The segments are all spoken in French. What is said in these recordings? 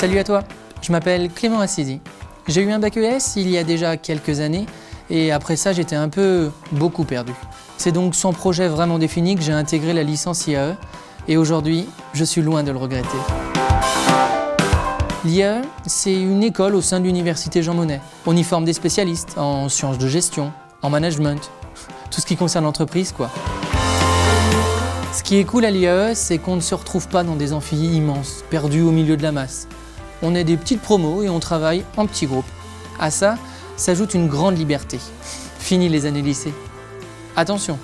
Salut à toi, je m'appelle Clément Assisi. J'ai eu un bac ES il y a déjà quelques années et après ça j'étais beaucoup perdu. C'est donc sans projet vraiment défini que j'ai intégré la licence IAE et aujourd'hui je suis loin de le regretter. L'IAE, c'est une école au sein de l'université Jean Monnet. On y forme des spécialistes en sciences de gestion, en management, tout ce qui concerne l'entreprise quoi. Ce qui est cool à l'IAE, c'est qu'on ne se retrouve pas dans des amphis immenses, perdus au milieu de la masse. On est des petites promos et on travaille en petits groupes. À ça, s'ajoute une grande liberté. Fini les années lycée. Attention,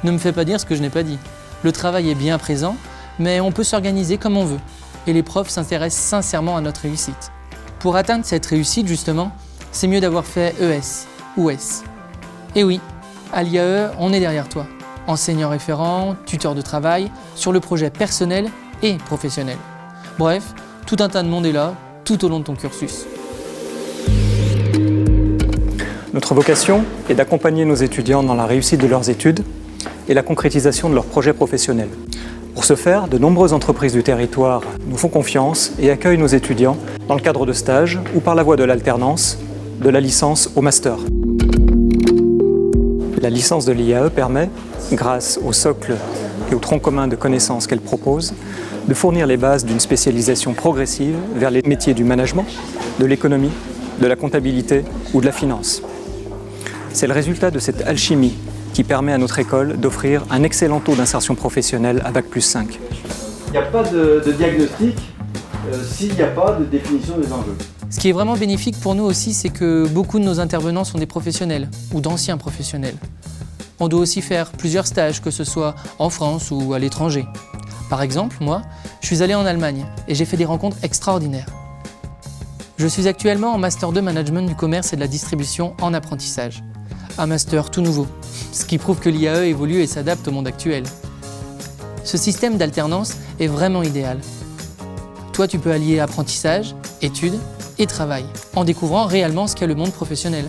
ne me fais pas dire ce que je n'ai pas dit. Le travail est bien présent, mais on peut s'organiser comme on veut. Et les profs s'intéressent sincèrement à notre réussite. Pour atteindre cette réussite, justement, c'est mieux d'avoir fait ES ou S. Et oui, à l'IAE, on est derrière toi. Enseignant référent, tuteur de travail, sur le projet personnel et professionnel. Bref, tout un tas de monde est là, tout au long de ton cursus. Notre vocation est d'accompagner nos étudiants dans la réussite de leurs études et la concrétisation de leurs projets professionnels. Pour ce faire, de nombreuses entreprises du territoire nous font confiance et accueillent nos étudiants dans le cadre de stages ou par la voie de l'alternance, de la licence au master. La licence de l'IAE permet, grâce au socle et au tronc commun de connaissances qu'elle propose, de fournir les bases d'une spécialisation progressive vers les métiers du management, de l'économie, de la comptabilité ou de la finance. C'est le résultat de cette alchimie qui permet à notre école d'offrir un excellent taux d'insertion professionnelle à Bac+5. Il n'y a pas de diagnostic s'il n'y a pas de définition des enjeux. Ce qui est vraiment bénéfique pour nous aussi, c'est que beaucoup de nos intervenants sont des professionnels ou d'anciens professionnels. On doit aussi faire plusieurs stages, que ce soit en France ou à l'étranger. Par exemple, moi, je suis allé en Allemagne et j'ai fait des rencontres extraordinaires. Je suis actuellement en Master 2 Management du commerce et de la distribution en apprentissage. Un master tout nouveau, ce qui prouve que l'IAE évolue et s'adapte au monde actuel. Ce système d'alternance est vraiment idéal. Toi, tu peux allier apprentissage, études et travail, en découvrant réellement ce qu'est le monde professionnel.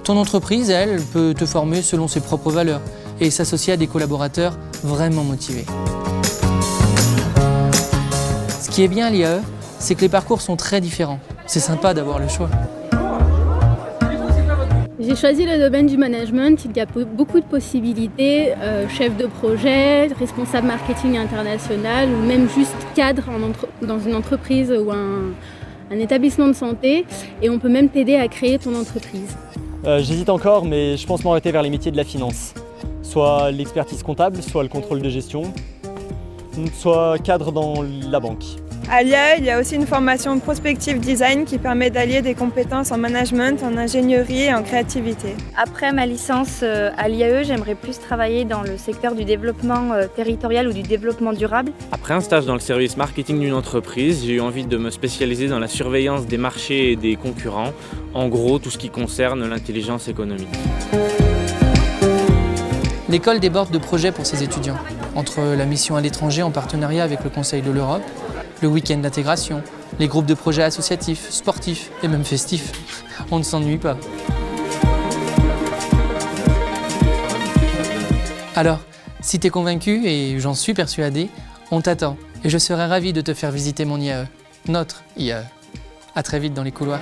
Ton entreprise, elle, peut te former selon ses propres valeurs et s'associer à des collaborateurs vraiment motivés. Ce qui est bien à l'IAE, c'est que les parcours sont très différents. C'est sympa d'avoir le choix. J'ai choisi le domaine du management, il y a beaucoup de possibilités, chef de projet, responsable marketing international ou même juste cadre dans une entreprise ou un établissement de santé et on peut même t'aider à créer ton entreprise. J'hésite encore mais je pense m'orienter vers les métiers de la finance, soit l'expertise comptable, soit le contrôle de gestion, soit cadre dans la banque. À l'IAE, il y a aussi une formation prospective design qui permet d'allier des compétences en management, en ingénierie et en créativité. Après ma licence à l'IAE, j'aimerais plus travailler dans le secteur du développement territorial ou du développement durable. Après un stage dans le service marketing d'une entreprise, j'ai eu envie de me spécialiser dans la surveillance des marchés et des concurrents, en gros tout ce qui concerne l'intelligence économique. L'école déborde de projets pour ses étudiants, entre la mission à l'étranger en partenariat avec le Conseil de l'Europe, le week-end d'intégration, les groupes de projets associatifs, sportifs et même festifs. On ne s'ennuie pas. Alors, si t'es convaincu, et j'en suis persuadé, on t'attend et je serai ravi de te faire visiter mon IAE, notre IAE. À très vite dans les couloirs.